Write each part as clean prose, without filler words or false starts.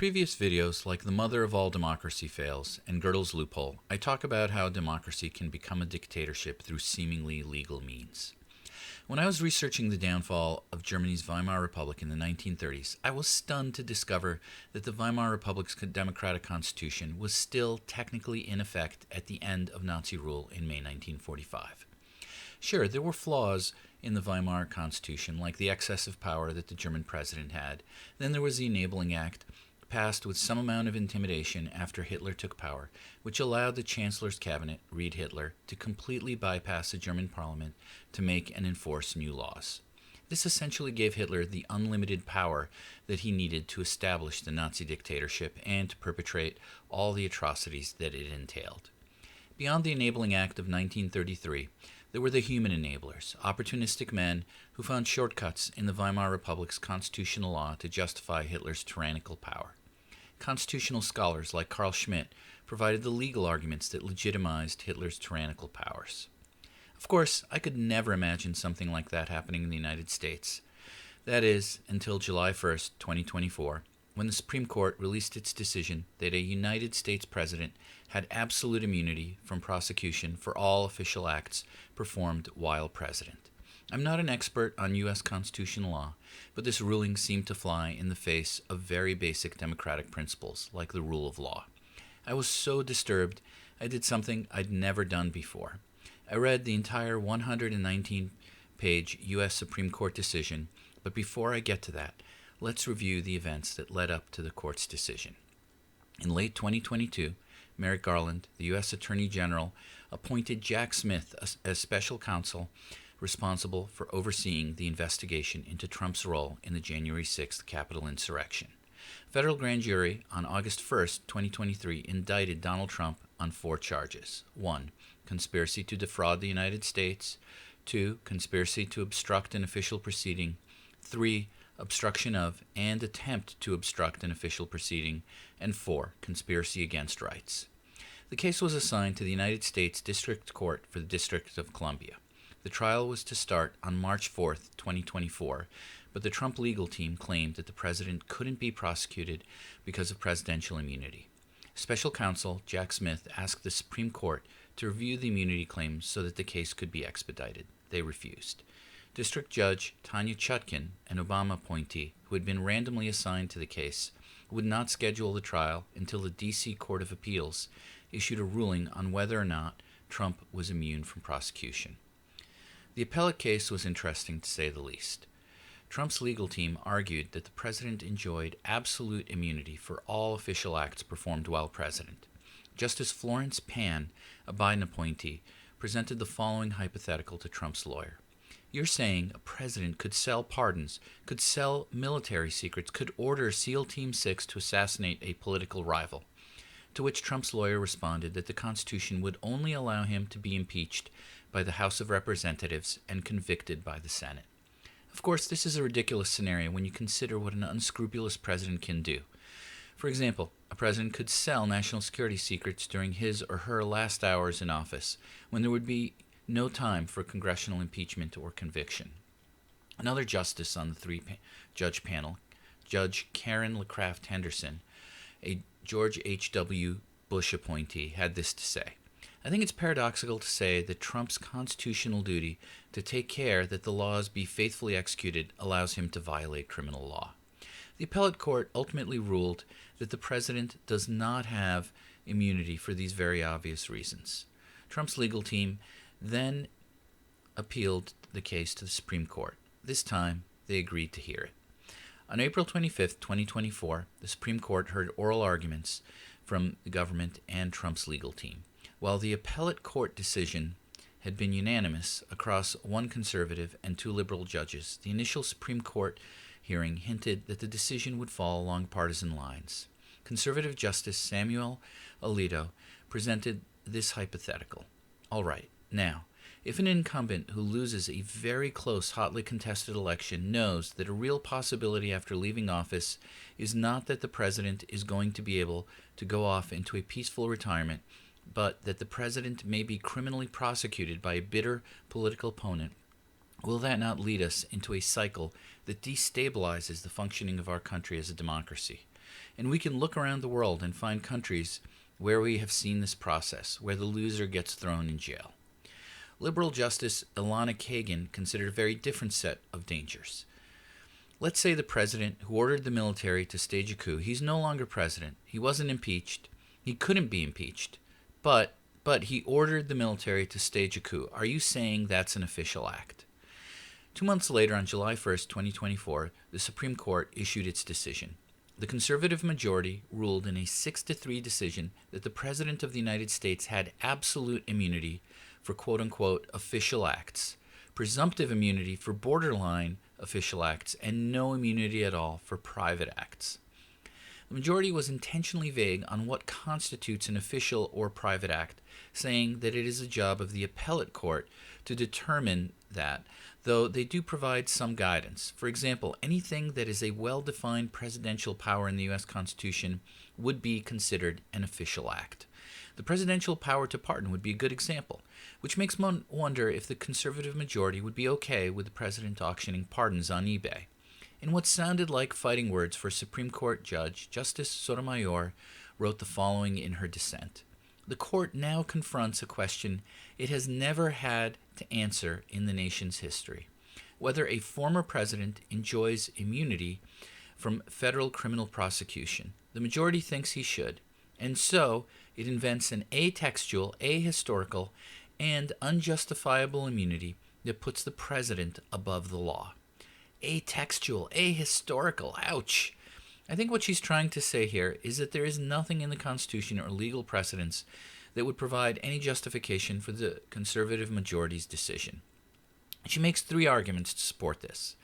previous videos, like the mother of all democracy fails and Gödel's loophole, I talk about how democracy can become a dictatorship through seemingly legal means. When I was researching the downfall of Germany's Weimar Republic in the 1930s, I was stunned to discover that the Weimar Republic's democratic constitution was still technically in effect at the end of Nazi rule in May 1945. Sure, there were flaws in the Weimar Constitution, like the excessive power that the German president had. Then there was the Enabling Act, passed with some amount of intimidation after Hitler took power, which allowed the Chancellor's cabinet, read Hitler, to completely bypass the German parliament to make and enforce new laws. This essentially gave Hitler the unlimited power that he needed to establish the Nazi dictatorship and to perpetrate all the atrocities that it entailed. Beyond the Enabling Act of 1933, there were the human enablers, opportunistic men who found shortcuts in the Weimar Republic's constitutional law to justify Hitler's tyrannical power. Constitutional scholars like Carl Schmitt provided the legal arguments that legitimized Hitler's tyrannical powers. Of course, I could never imagine something like that happening in the United States. That is, until July 1st, 2024, when the Supreme Court released its decision that a United States president had absolute immunity from prosecution for all official acts performed while president. I'm not an expert on U.S. constitutional law, but this ruling seemed to fly in the face of very basic democratic principles, like the rule of law. I was so disturbed, I did something I'd never done before. I read the entire 119-page U.S. Supreme Court decision, but before I get to that, let's review the events that led up to the court's decision. In late 2022, Merrick Garland, the U.S. Attorney General, appointed Jack Smith as special counsel responsible for overseeing the investigation into Trump's role in the January 6th Capitol insurrection. A federal grand jury on August 1st, 2023, indicted Donald Trump on 4 charges. 1. Conspiracy to defraud the United States. 2. Conspiracy to obstruct an official proceeding. 3. Obstruction of and attempt to obstruct an official proceeding. And 4. Conspiracy against rights. The case was assigned to the United States District Court for the District of Columbia. The trial was to start on March 4th, 2024, but the Trump legal team claimed that the president couldn't be prosecuted because of presidential immunity. Special counsel Jack Smith asked the Supreme Court to review the immunity claims so that the case could be expedited. They refused. District Judge Tanya Chutkin, an Obama appointee who had been randomly assigned to the case, would not schedule the trial until the D.C. Court of Appeals issued a ruling on whether or not Trump was immune from prosecution. The appellate case was interesting to say the least. Trump's legal team argued that the president enjoyed absolute immunity for all official acts performed while president. Justice Florence Pan, a Biden appointee, presented the following hypothetical to Trump's lawyer. You're saying a president could sell pardons, could sell military secrets, could order SEAL Team 6 to assassinate a political rival. To which Trump's lawyer responded that the Constitution would only allow him to be impeached by the House of Representatives and convicted by the Senate. Of course, this is a ridiculous scenario when you consider what an unscrupulous president can do. For example, a president could sell national security secrets during his or her last hours in office, when there would be no time for congressional impeachment or conviction. Another justice on the 3-judge panel, Judge Karen LaCraft Henderson, a George H.W. Bush appointee, had this to say. I think it's paradoxical to say that Trump's constitutional duty to take care that the laws be faithfully executed allows him to violate criminal law. The appellate court ultimately ruled that the president does not have immunity for these very obvious reasons. Trump's legal team then appealed the case to the Supreme Court. This time, they agreed to hear it. On April 25, 2024, the Supreme Court heard oral arguments from the government and Trump's legal team. While the appellate court decision had been unanimous across 1 conservative and 2 liberal judges, the initial Supreme Court hearing hinted that the decision would fall along partisan lines. Conservative Justice Samuel Alito presented this hypothetical. All right, now, if an incumbent who loses a very close, hotly contested election knows that a real possibility after leaving office is not that the president is going to be able to go off into a peaceful retirement, but that the president may be criminally prosecuted by a bitter political opponent, will that not lead us into a cycle that destabilizes the functioning of our country as a democracy? And we can look around the world and find countries where we have seen this process, where the loser gets thrown in jail. Liberal Justice Ilana Kagan considered a very different set of dangers. Let's say the president who ordered the military to stage a coup, he's no longer president. He wasn't impeached. He couldn't be impeached. But he ordered the military to stage a coup. Are you saying that's an official act? 2 months later, on July 1st, 2024, the Supreme Court issued its decision. The conservative majority ruled in a 6-3 decision that the President of the United States had absolute immunity for quote-unquote official acts, presumptive immunity for borderline official acts, and no immunity at all for private acts. The majority was intentionally vague on what constitutes an official or private act, saying that it is a job of the appellate court to determine that, though they do provide some guidance. For example, anything that is a well-defined presidential power in the U.S. Constitution would be considered an official act. The presidential power to pardon would be a good example, which makes one wonder if the conservative majority would be okay with the president auctioning pardons on eBay. In what sounded like fighting words for Supreme Court Judge, Justice Sotomayor wrote the following in her dissent. The court now confronts a question it has never had to answer in the nation's history: whether a former president enjoys immunity from federal criminal prosecution. The majority thinks he should, and so it invents an atextual, ahistorical, and unjustifiable immunity that puts the president above the law. Atextual, ahistorical, ouch. I think what she's trying to say here is that there is nothing in the Constitution or legal precedents that would provide any justification for the conservative majority's decision. She makes 3 arguments to support this.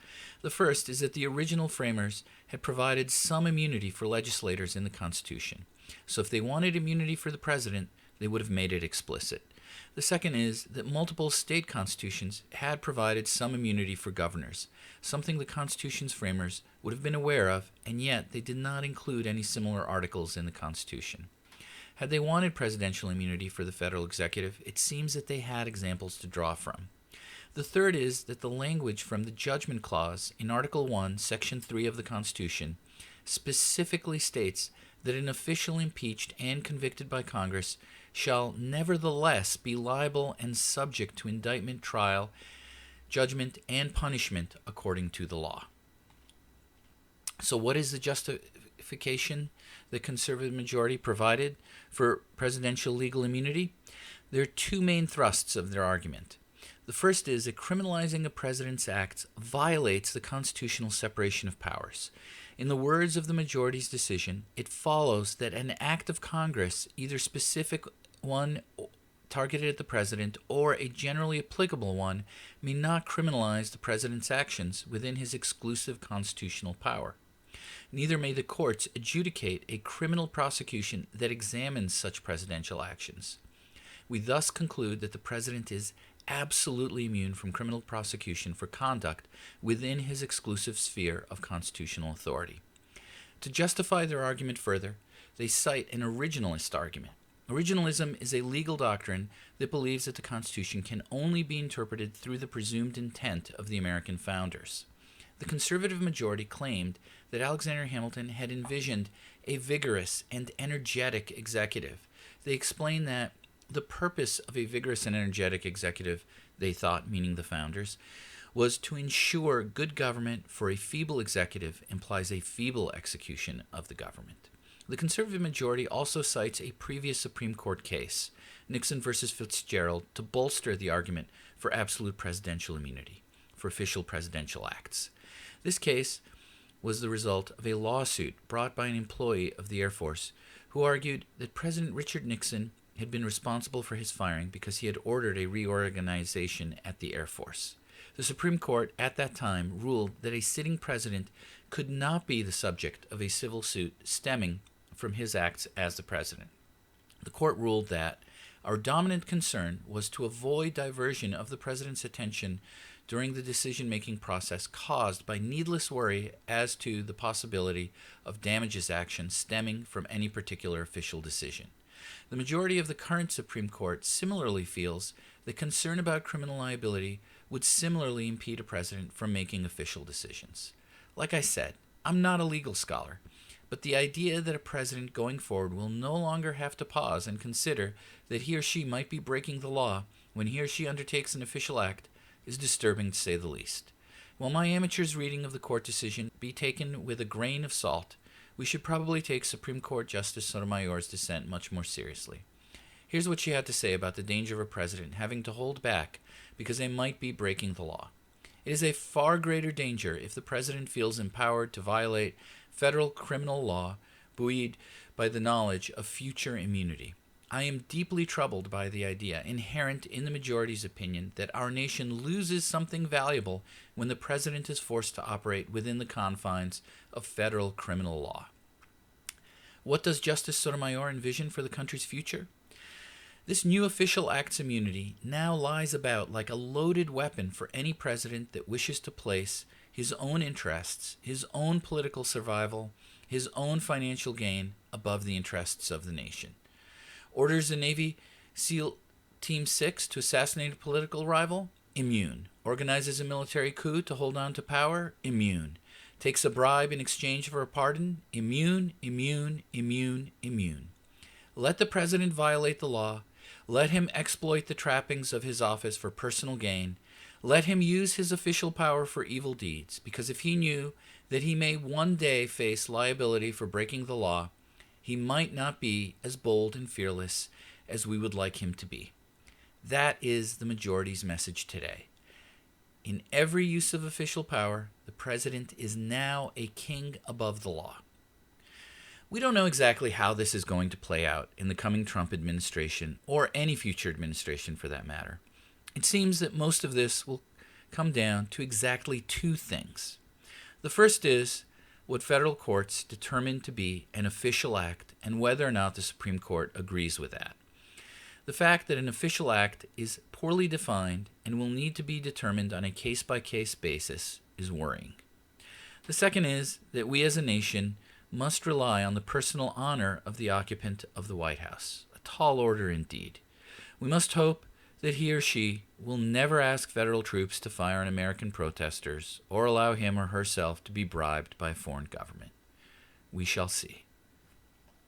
The first is that the original framers had provided some immunity for legislators in the Constitution. So if they wanted immunity for the president, they would have made it explicit. The second is that multiple state constitutions had provided some immunity for governors, something the Constitution's framers would have been aware of, and yet they did not include any similar articles in the Constitution. Had they wanted presidential immunity for the federal executive, it seems that they had examples to draw from. The third is that the language from the Judgment Clause in Article 1, Section 3 of the Constitution specifically states that an official impeached and convicted by Congress shall nevertheless be liable and subject to indictment, trial, judgment, and punishment according to the law. So what is the justification the conservative majority provided for presidential legal immunity? There are 2 main thrusts of their argument. The first is that criminalizing a president's acts violates the constitutional separation of powers. In the words of the majority's decision, it follows that an act of Congress, either specific one targeted at the president or a generally applicable one, may not criminalize the president's actions within his exclusive constitutional power. Neither may the courts adjudicate a criminal prosecution that examines such presidential actions. We thus conclude that the president is absolutely immune from criminal prosecution for conduct within his exclusive sphere of constitutional authority. To justify their argument further, they cite an originalist argument. Originalism is a legal doctrine that believes that the Constitution can only be interpreted through the presumed intent of the American founders. The conservative majority claimed that Alexander Hamilton had envisioned a vigorous and energetic executive. They explained that the purpose of a vigorous and energetic executive, they thought, meaning the founders, was to ensure good government, for a feeble executive implies a feeble execution of the government. The conservative majority also cites a previous Supreme Court case, Nixon versus Fitzgerald, to bolster the argument for absolute presidential immunity for official presidential acts. This case was the result of a lawsuit brought by an employee of the Air Force who argued that President Richard Nixon had been responsible for his firing because he had ordered a reorganization at the Air Force. The Supreme Court at that time ruled that a sitting president could not be the subject of a civil suit stemming from his acts as the president. The court ruled that our dominant concern was to avoid diversion of the president's attention during the decision-making process caused by needless worry as to the possibility of damages action stemming from any particular official decision. The majority of the current Supreme Court similarly feels that concern about criminal liability would similarly impede a president from making official decisions. Like I said, I'm not a legal scholar, but the idea that a president going forward will no longer have to pause and consider that he or she might be breaking the law when he or she undertakes an official act is disturbing to say the least. While my amateur's reading of the court decision be taken with a grain of salt, we should probably take Supreme Court Justice Sotomayor's dissent much more seriously. Here's what she had to say about the danger of a president having to hold back because they might be breaking the law. It is a far greater danger if the president feels empowered to violate federal criminal law buoyed by the knowledge of future immunity. I am deeply troubled by the idea, inherent in the majority's opinion, that our nation loses something valuable when the president is forced to operate within the confines of federal criminal law. What does Justice Sotomayor envision for the country's future? This new official act's immunity now lies about like a loaded weapon for any president that wishes to place his own interests, his own political survival, his own financial gain above the interests of the nation. Orders the Navy SEAL Team 6 to assassinate a political rival? Immune. Organizes a military coup to hold on to power? Immune. Takes a bribe in exchange for a pardon? Immune, immune, immune, immune. Let the president violate the law. Let him exploit the trappings of his office for personal gain. Let him use his official power for evil deeds, because if he knew that he may one day face liability for breaking the law, he might not be as bold and fearless as we would like him to be. That is the majority's message today. In every use of official power, the president is now a king above the law. We don't know exactly how this is going to play out in the coming Trump administration, or any future administration for that matter. It seems that most of this will come down to exactly two things. The first is what federal courts determine to be an official act and whether or not the Supreme Court agrees with that. The fact that an official act is poorly defined and will need to be determined on a case-by-case basis is worrying. The second is that we as a nation must rely on the personal honor of the occupant of the White House. A tall order indeed. We must hope that he or she will never ask federal troops to fire on American protesters or allow him or herself to be bribed by a foreign government. We shall see.